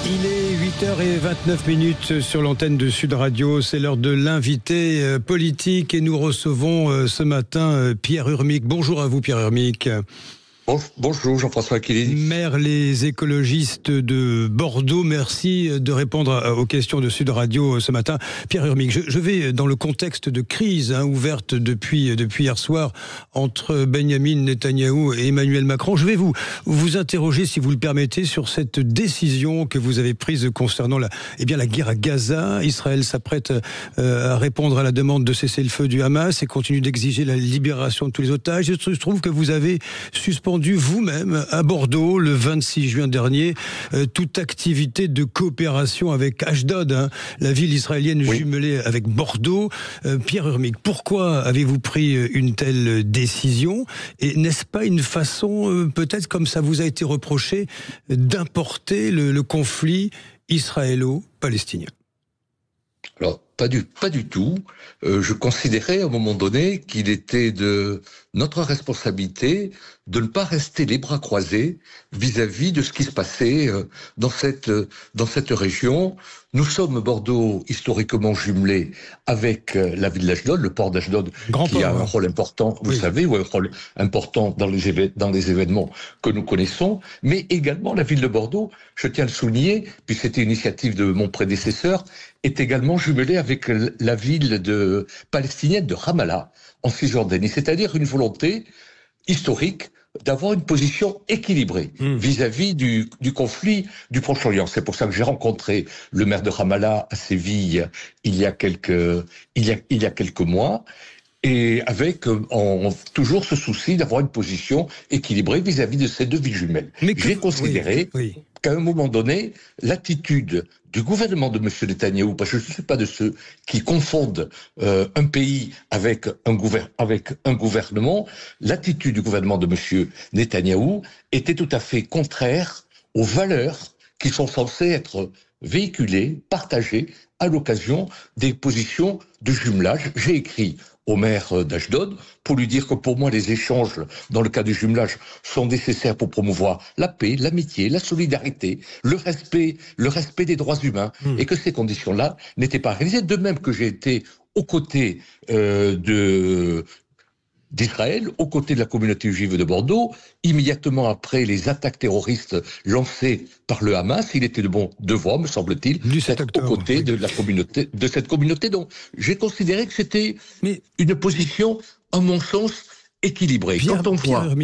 Il est 8h29 sur l'antenne de Sud Radio. C'est l'heure de l'invité politique et nous recevons ce matin Pierre Urmic. Bonjour à vous Pierre Urmic. Bonjour Jean-François Aquilini. Maire les écologistes de Bordeaux, merci de répondre aux questions de Sud Radio ce matin. Pierre Urmic, je vais dans le contexte de crise ouverte depuis hier soir entre Benyamin Netanyahou et Emmanuel Macron. Je vais vous interroger, si vous le permettez, sur cette décision que vous avez prise concernant la guerre à Gaza. Israël s'apprête à répondre à la demande de cesser le feu du Hamas et continue d'exiger la libération de tous les otages. Il se trouve que vous avez suspendu vous-même à Bordeaux le 26 juin dernier toute activité de coopération avec Ashdod, la ville israélienne jumelée avec Bordeaux. Pierre Urmic, pourquoi avez-vous pris une telle décision? Et n'est-ce pas une façon, peut-être comme ça vous a été reproché, d'importer le conflit israélo-palestinien? Alors, pas du tout. Je considérais à un moment donné qu'il était de notre responsabilité de ne pas rester les bras croisés vis-à-vis de ce qui se passait dans cette région. Nous sommes Bordeaux historiquement jumelés avec la ville d'Ashdod, le port d'Ashdod, qui a un rôle important, vous savez, ou un rôle important dans les événements que nous connaissons, mais également la ville de Bordeaux, je tiens à le souligner, puis c'était une initiative de mon prédécesseur, est également jumelée avec la ville palestinienne de Ramallah, en Cisjordanie, c'est-à-dire une volonté historique d'avoir une position équilibrée vis-à-vis du conflit du Proche-Orient. C'est pour ça que j'ai rencontré le maire de Ramallah à Séville il y a quelques mois, et avec toujours ce souci d'avoir une position équilibrée vis-à-vis de ces deux villes jumelles. J'ai considéré qu'à un moment donné, l'attitude du gouvernement de M. Netanyahou, parce que je ne suis pas de ceux qui confondent un pays avec un gouvernement, l'attitude du gouvernement de M. Netanyahou était tout à fait contraire aux valeurs qui sont censées être véhiculées, partagées à l'occasion des positions de jumelage. J'ai écrit au maire d'Ashdod pour lui dire que pour moi les échanges dans le cas du jumelage sont nécessaires pour promouvoir la paix, l'amitié, la solidarité, le respect des droits humains, et que ces conditions-là n'étaient pas réalisées. De même que j'ai été aux côtés d'Israël, aux côtés de la communauté juive de Bordeaux, immédiatement après les attaques terroristes lancées par le Hamas. Il était de mon devoir, me semble-t-il, d'être aux côtés de cette communauté. Donc, j'ai considéré que c'était une position, à mon sens, équilibrée. Quand on voit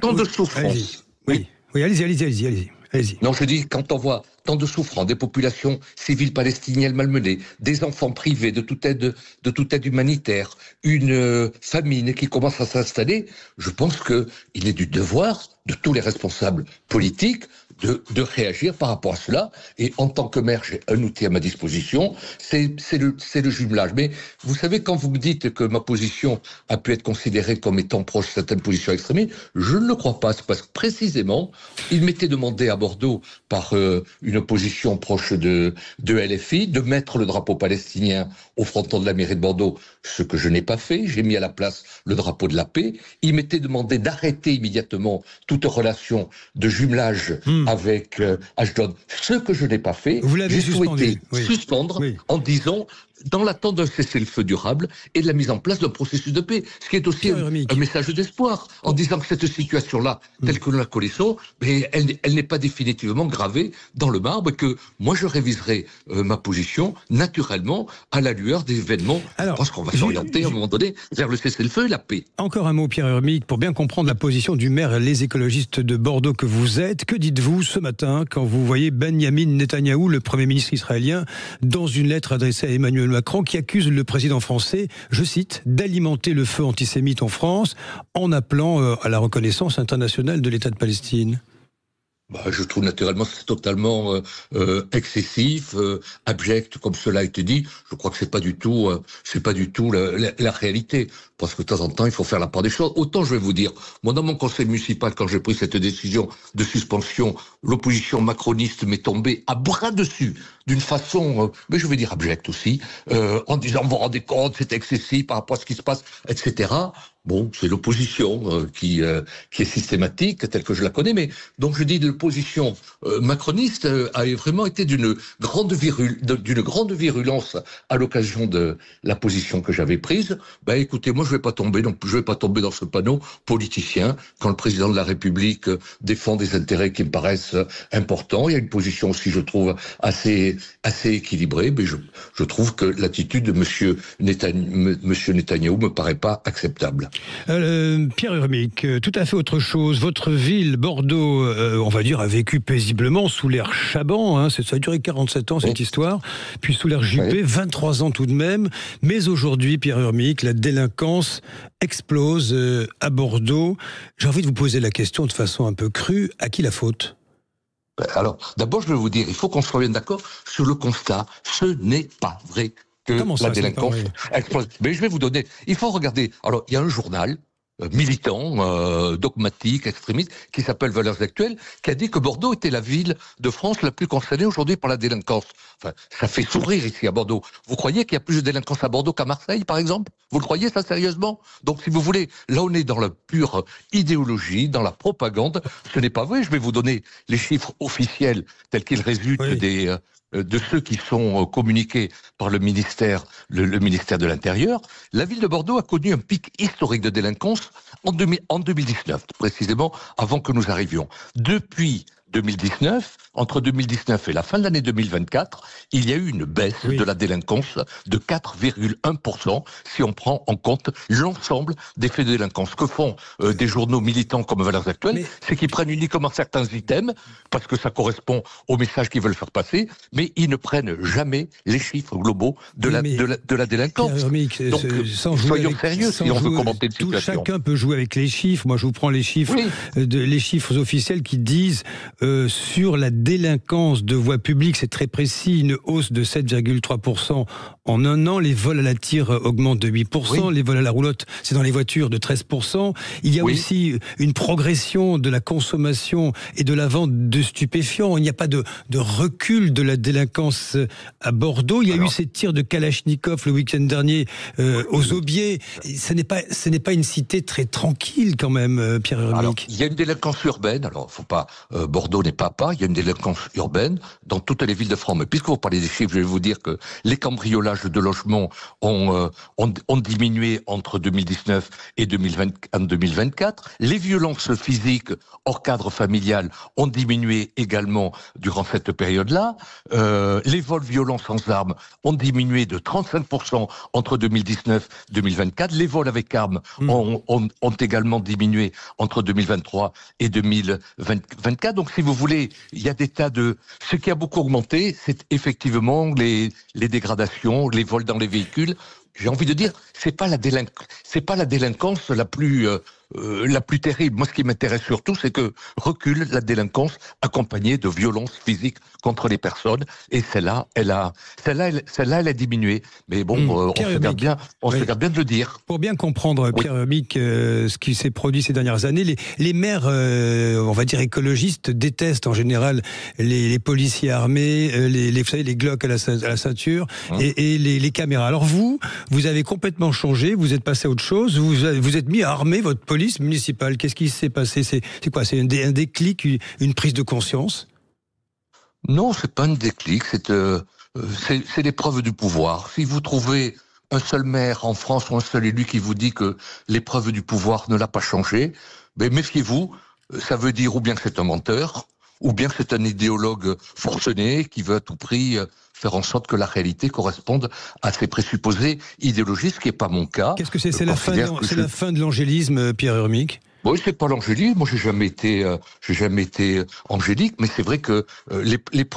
tant de souffrance... Oui, allez-y. Non, je dis, quand on voit tant de souffrance, des populations civiles palestiniennes malmenées, des enfants privés de toute aide humanitaire, une famine qui commence à s'installer, je pense qu'il est du devoir de tous les responsables politiques de réagir par rapport à cela. Et en tant que maire, j'ai un outil à ma disposition, c'est le jumelage. Mais vous savez, quand vous me dites que ma position a pu être considérée comme étant proche de certaines positions extrémistes, je ne le crois pas. C'est parce que précisément, il m'était demandé à Bordeaux par une opposition proche de LFI de mettre le drapeau palestinien au fronton de la mairie de Bordeaux, ce que je n'ai pas fait. J'ai mis à la place le drapeau de la paix. Il m'était demandé d'arrêter immédiatement toute relation de jumelage avec Ashdod, ce que je n'ai pas fait. J'ai souhaité suspendre en disant, dans l'attente d'un cessez-le-feu durable et de la mise en place d'un processus de paix, ce qui est aussi un message d'espoir, en disant que cette situation-là, telle que nous la connaissons, mais elle n'est pas définitivement gravée dans le marbre, et que moi je réviserai ma position naturellement à la lueur des événements. Alors, parce qu'on va s'orienter à un moment donné vers le cessez-le-feu et la paix. Encore un mot, Pierre Urmic, pour bien comprendre la position du maire les écologistes de Bordeaux que vous êtes. Que dites-vous ce matin quand vous voyez Benyamin Netanyahou, le Premier ministre israélien, dans une lettre adressée à Emmanuel Macron, qui accuse le président français, je cite, d'alimenter le feu antisémite en France en appelant à la reconnaissance internationale de l'État de Palestine? Je trouve naturellement que c'est totalement excessif, abject, comme cela a été dit. Je crois que c'est pas du tout la réalité. Parce que de temps en temps, il faut faire la part des choses. Autant je vais vous dire, moi dans mon conseil municipal, quand j'ai pris cette décision de suspension, l'opposition macroniste m'est tombée à bras dessus d'une façon, mais je vais dire abjecte aussi, en disant vous vous rendez compte, c'est excessif par rapport à ce qui se passe, etc. Bon, c'est l'opposition qui est systématique, telle que je la connais, mais donc je dis l'opposition macroniste a vraiment été d'une grande virulence à l'occasion de la position que j'avais prise. Ben écoutez, moi je vais pas tomber dans ce panneau politicien quand le président de la République défend des intérêts qui me paraissent importants. Il y a une position aussi, je trouve, assez équilibrée, mais je trouve que l'attitude de Monsieur Netanyahou me paraît pas acceptable. Pierre Urmic, tout à fait autre chose. Votre ville, Bordeaux, on va dire, a vécu paisiblement sous l'ère Chaban. Hein, ça a duré 47 ans, cette histoire. Puis sous l'ère Juppé, 23 ans tout de même. Mais aujourd'hui, Pierre Urmic, la délinquance explose à Bordeaux. J'ai envie de vous poser la question de façon un peu crue. À qui la faute ? Alors, d'abord, je vais vous dire, il faut qu'on soit bien d'accord sur le constat. Ce n'est pas vrai que la délinquance explose. Mais je vais vous donner... Il faut regarder... Alors, il y a un journal militant, dogmatique, extrémiste, qui s'appelle Valeurs Actuelles, qui a dit que Bordeaux était la ville de France la plus concernée aujourd'hui par la délinquance. Enfin, ça fait sourire ici à Bordeaux. Vous croyez qu'il y a plus de délinquance à Bordeaux qu'à Marseille, par exemple ? Vous le croyez, ça, sérieusement ? Donc, si vous voulez, là, on est dans la pure idéologie, dans la propagande. Ce n'est pas vrai. Je vais vous donner les chiffres officiels tels qu'ils résultent de ceux qui sont communiqués par le ministère de l'Intérieur. La ville de Bordeaux a connu un pic historique de délinquance en 2019, précisément avant que nous arrivions. Depuis 2019, entre 2019 et la fin de l'année 2024, il y a eu une baisse de la délinquance de 4,1% si on prend en compte l'ensemble des faits de délinquance. Ce que font des journaux militants comme Valeurs Actuelles, c'est qu'ils prennent uniquement certains items, parce que ça correspond au message qu'ils veulent faire passer, mais ils ne prennent jamais les chiffres globaux de la délinquance. Donc, soyons sérieux si on veut commenter une situation. Chacun peut jouer avec les chiffres. Moi, je vous prends les chiffres, les chiffres officiels qui disent sur la délinquance de voies publiques, c'est très précis, une hausse de 7,3% en un an. Les vols à la tire augmentent de 8%, les vols à la roulotte, c'est dans les voitures, de 13%. Il y a aussi une progression de la consommation et de la vente de stupéfiants. Il n'y a pas de recul de la délinquance à Bordeaux. Il y a eu ces tirs de Kalachnikov le week-end dernier aux Aubiers. Ce n'est pas une cité très tranquille quand même, Pierre Urmic. Alors, il y a une délinquance urbaine. Alors, faut pas... Bordeaux n'est pas à part, il y a une délinquance urbaine dans toutes les villes de France. Mais puisque vous parlez des chiffres, je vais vous dire que les cambriolages de logements ont diminué entre 2019 et 2024. Les violences physiques hors cadre familial ont diminué également durant cette période-là. Les vols violents sans armes ont diminué de 35% entre 2019 et 2024. Les vols avec armes ont également diminué entre 2023 et 2024. Donc, si vous voulez, il y a des tas de... Ce qui a beaucoup augmenté, c'est effectivement les dégradations, les vols dans les véhicules. J'ai envie de dire, c'est pas la délinquance la plus terrible. Moi, ce qui m'intéresse surtout, c'est que recule la délinquance accompagnée de violences physiques contre les personnes. Et celle-là, elle a diminué. Mais bon, on se garde bien de le dire. Pour bien comprendre, Pierre Urmic, ce qui s'est produit ces dernières années, les maires, on va dire écologistes, détestent en général les policiers armés, vous savez, les Glock à la ceinture et les caméras. Alors vous avez complètement changé, vous êtes passé à autre chose, vous êtes mis à armer votre police municipale. Qu'est-ce qui s'est passé ? C'est quoi ? C'est un déclic, une prise de conscience ? Non, c'est pas un déclic, c'est l'épreuve du pouvoir. Si vous trouvez un seul maire en France ou un seul élu qui vous dit que l'épreuve du pouvoir ne l'a pas changé, ben méfiez-vous, ça veut dire ou bien que c'est un menteur, ou bien que c'est un idéologue forcené qui veut à tout prix faire en sorte que la réalité corresponde à ses présupposés idéologiques, ce qui n'est pas mon cas. Qu'est-ce que c'est ? C'est la fin de l'angélisme, Pierre Urmic ? Oui, c'est pas l'angélisme. Moi, j'ai jamais été angélique, mais c'est vrai que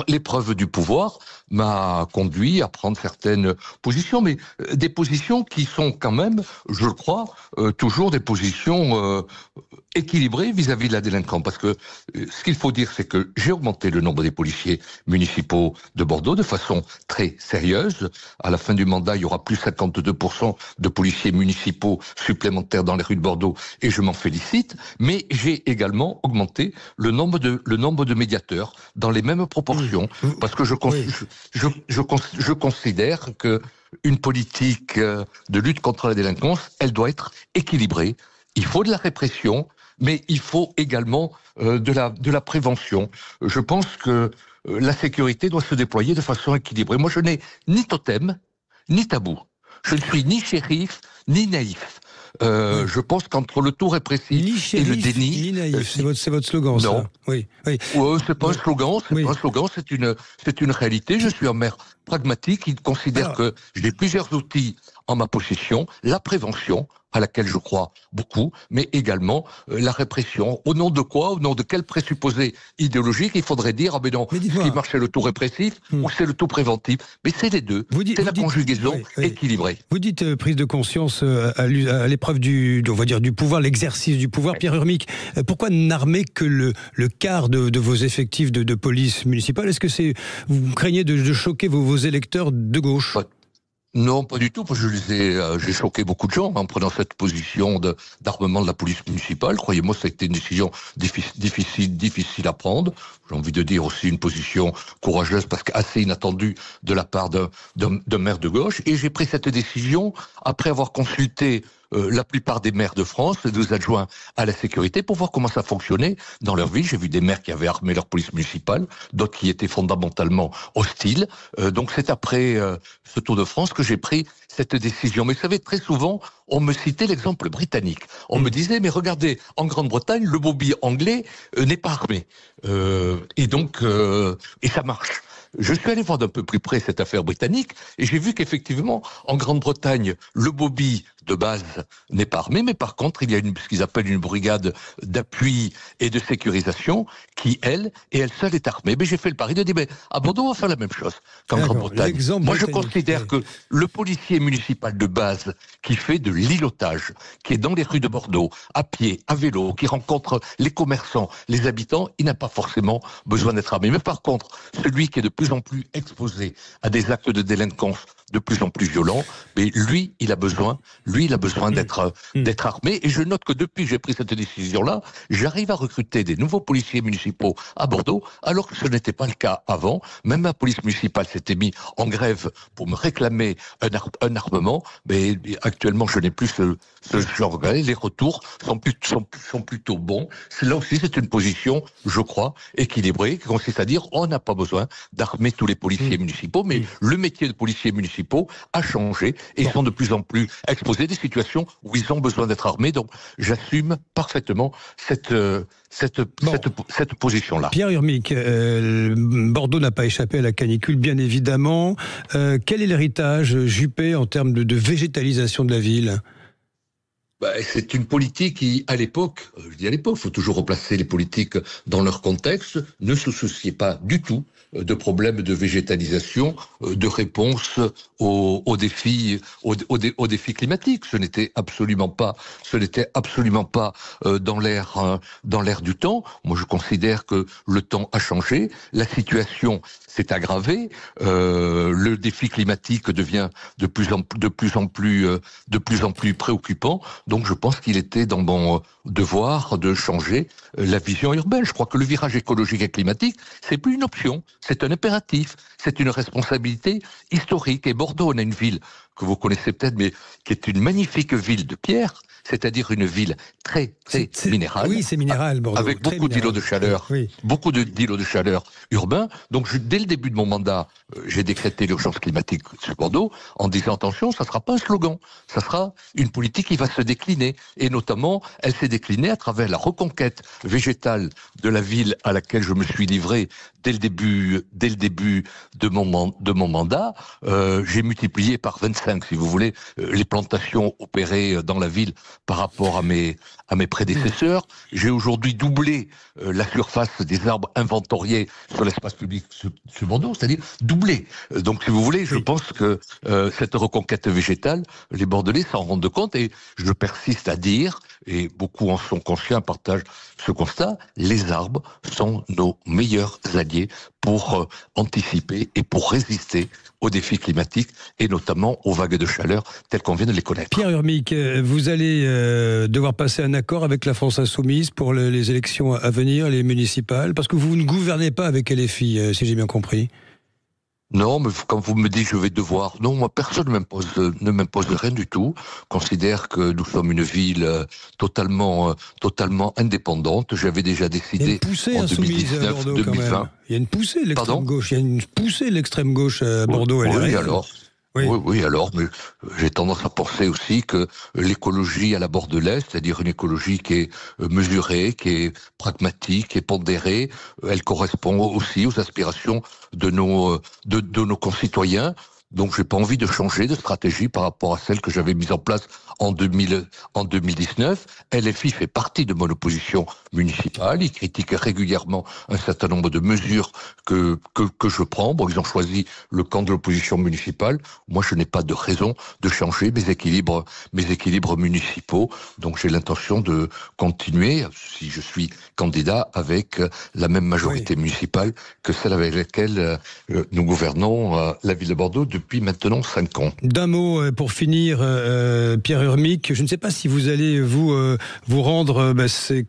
l'épreuve du pouvoir m'a conduit à prendre certaines positions, mais des positions qui sont quand même, je le crois, toujours des positions équilibrées vis-à-vis de la délinquance. Parce que ce qu'il faut dire, c'est que j'ai augmenté le nombre des policiers municipaux de Bordeaux de façon très sérieuse. À la fin du mandat, il y aura plus 52% de policiers municipaux supplémentaires dans les rues de Bordeaux, et je m'en félicite. cite, mais j'ai également augmenté le nombre de médiateurs dans les mêmes proportions, parce que je considère que une politique de lutte contre la délinquance, elle doit être équilibrée. Il faut de la répression, mais il faut également de la prévention. Je pense que la sécurité doit se déployer de façon équilibrée. Moi, je n'ai ni totem, ni tabou. Je ne suis ni shérif, ni naïf. Je pense qu'entre le tout répressif et le déni... Ni naïf, c'est votre slogan, non. Ça. Oui. C'est pas un slogan, pas un slogan, c'est une réalité. Je suis un maire pragmatique qui considère que j'ai plusieurs outils en ma possession. La prévention, à laquelle je crois beaucoup, mais également la répression. Au nom de quoi? Au nom de quel présupposé idéologique? Il faudrait dire, ah ben non, ce qui marche c'est le tout répressif ou c'est le tout préventif. Mais c'est les deux. C'est la conjugaison équilibrée. Vous dites prise de conscience à l'épreuve du pouvoir, l'exercice du pouvoir. Pierre Urmic, pourquoi n'armer que le quart de vos effectifs de police municipale? Est-ce que vous craignez de choquer vos électeurs de gauche? Non, pas du tout, parce que j'ai choqué beaucoup de gens en prenant cette position d'armement de la police municipale. Croyez-moi, ça a été une décision difficile à prendre. J'ai envie de dire aussi une position courageuse, parce qu'assez inattendue de la part d'un maire de gauche. Et j'ai pris cette décision après avoir consulté la plupart des maires de France, des adjoints à la sécurité, pour voir comment ça fonctionnait dans leur ville. J'ai vu des maires qui avaient armé leur police municipale, d'autres qui étaient fondamentalement hostiles. Donc c'est après ce Tour de France que j'ai pris cette décision. Mais vous savez, très souvent, on me citait l'exemple britannique. On me disait, mais regardez, en Grande-Bretagne, le bobby anglais n'est pas armé. Et ça marche. Je suis allé voir d'un peu plus près cette affaire britannique et j'ai vu qu'effectivement, en Grande-Bretagne, le bobby de base n'est pas armé, mais par contre, il y a ce qu'ils appellent une brigade d'appui et de sécurisation qui, elle seule est armée. Mais j'ai fait le pari de dire, à Bordeaux, on va faire la même chose qu'en Grande-Bretagne. Moi, je considère que le policier municipal de base qui fait de l'îlotage, qui est dans les rues de Bordeaux, à pied, à vélo, qui rencontre les commerçants, les habitants, il n'a pas forcément besoin d'être armé. Mais par contre, celui qui est de plus en plus exposé à des actes de délinquance de plus en plus violents, mais lui, il a besoin d'être armé. Et je note que depuis que j'ai pris cette décision-là, j'arrive à recruter des nouveaux policiers municipaux à Bordeaux, alors que ce n'était pas le cas avant. Même ma police municipale s'était mise en grève pour me réclamer un armement, mais actuellement, je n'ai plus ce genre de... Les retours sont plutôt bons. Là aussi, c'est une position, je crois, équilibrée, qui consiste à dire, on n'a pas besoin d'armer tous les policiers municipaux, mais le métier de policier municipaux a changé et ils sont de plus en plus exposés à des situations où ils ont besoin d'être armés. Donc, j'assume parfaitement cette position-là. Pierre Urmic, Bordeaux n'a pas échappé à la canicule, bien évidemment. Quel est l'héritage Juppé en termes de végétalisation de la ville ? C'est une politique qui, à l'époque, il faut toujours replacer les politiques dans leur contexte, ne se souciait pas du tout de problèmes de végétalisation, de réponse aux défis climatiques. Ce n'était absolument pas dans l'air du temps. Moi, je considère que le temps a changé, la situation s'est aggravée, le défi climatique devient de plus en plus préoccupant. Donc je pense qu'il était dans mon devoir de changer la vision urbaine. Je crois que le virage écologique et climatique, c'est plus une option, c'est un impératif, c'est une responsabilité historique. Et Bordeaux, on a une ville que vous connaissez peut-être, mais qui est une magnifique ville de pierre, c'est-à-dire une ville très minérale. Oui, c'est minéral, Bordeaux. Avec beaucoup d'îlots de chaleur, beaucoup d'îlots de chaleur urbains. Donc, dès le début de mon mandat, j'ai décrété l'urgence climatique sur Bordeaux en disant, attention, ça ne sera pas un slogan, ça sera une politique qui va se décliner. Et notamment, elle s'est déclinée à travers la reconquête végétale de la ville à laquelle je me suis livré dès le début de mon mandat. J'ai multiplié par 25, si vous voulez, les plantations opérées dans la ville par rapport à mes prédécesseurs. J'ai aujourd'hui doublé la surface des arbres inventoriés sur l'espace public sur Bordeaux, c'est-à-dire doublé. Donc, si vous voulez, je pense que cette reconquête végétale, les Bordelais s'en rendent compte et je persiste à dire, et beaucoup en sont conscients, partagent ce constat, les arbres sont nos meilleurs alliés pour anticiper et pour résister aux défis climatiques et notamment aux vagues de chaleur telles qu'on vient de les connaître. Pierre Urmic, vous allez devoir passer un accord avec la France Insoumise pour les élections à venir, les municipales, parce que vous ne gouvernez pas avec LFI, si j'ai bien compris. Non, mais quand vous me dites je vais devoir, non, moi personne ne m'impose rien du tout. Considère que nous sommes une ville totalement indépendante. J'avais déjà décidé en 2019, 2020. Il y a une poussée de l'extrême gauche. Il y a une poussée de l'extrême gauche à Bordeaux. Oui, alors. Oui, alors, mais j'ai tendance à penser aussi que l'écologie à la bordelaise, c'est-à-dire une écologie qui est mesurée, qui est pragmatique, qui est pondérée, elle correspond aussi aux aspirations de nos concitoyens. Donc, j'ai pas envie de changer de stratégie par rapport à celle que j'avais mise en place en 2019. LFI fait partie de mon opposition municipale. Il critique régulièrement un certain nombre de mesures que je prends. Bon, ils ont choisi le camp de l'opposition municipale. Moi, je n'ai pas de raison de changer mes équilibres municipaux. Donc, j'ai l'intention de continuer, si je suis candidat, avec la même majorité municipale que celle avec laquelle nous gouvernons la ville de Bordeaux depuis maintenant 5 ans. D'un mot pour finir, Pierre Urmic, je ne sais pas si vous allez vous rendre,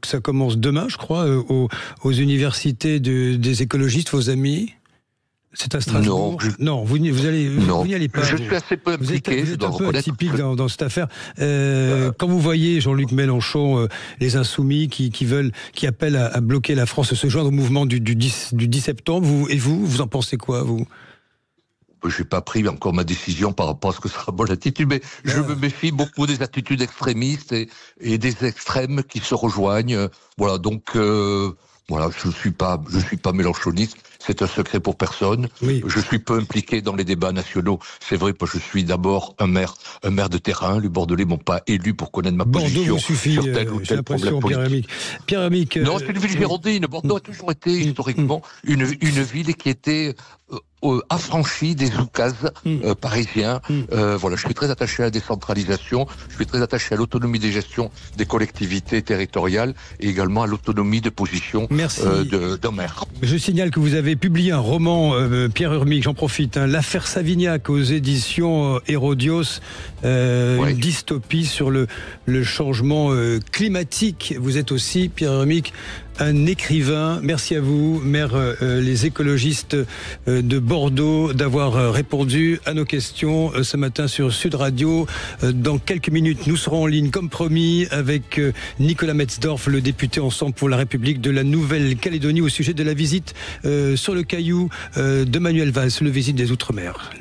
ça commence demain, je crois, aux universités des écologistes, vos amis. C'est à Strasbourg. Non, vous n'y allez pas. Je suis assez peu impliqué. Vous êtes un peu atypique dans cette affaire. Quand vous voyez Jean-Luc Mélenchon, les Insoumis qui appellent à bloquer la France, se joindre au mouvement du 10 septembre, vous en pensez quoi, vous ? Je n'ai pas pris encore ma décision par rapport à ce que sera mon attitude, mais je me méfie beaucoup des attitudes extrémistes et des extrêmes qui se rejoignent. Voilà, donc je suis pas mélenchoniste. C'est un secret pour personne. Oui. Je suis peu impliqué dans les débats nationaux. C'est vrai, parce que je suis d'abord un maire de terrain. Les Bordelais m'ont pas élu pour connaître ma position sur tel ou tel problème politique. Pierre Urmic. Non, c'est une ville girondine. Bordeaux a toujours été historiquement une ville qui était affranchie des oukases parisiens. Voilà, je suis très attaché à la décentralisation. Je suis très attaché à l'autonomie des gestions des collectivités territoriales et également à l'autonomie de position d'un maire. Je signale que vous avez publié un roman, Pierre Urmic, j'en profite, l'affaire Savignac aux éditions Hérodios, une dystopie sur le changement climatique. Vous êtes aussi, Pierre Urmic, un écrivain. Merci à vous, maire, les écologistes de Bordeaux, d'avoir répondu à nos questions ce matin sur Sud Radio. Dans quelques minutes, nous serons en ligne, comme promis, avec Nicolas Metzdorf, le député Ensemble pour la République de la Nouvelle-Calédonie, au sujet de la visite sur le Caillou de Manuel Valls, le visite des Outre-mer.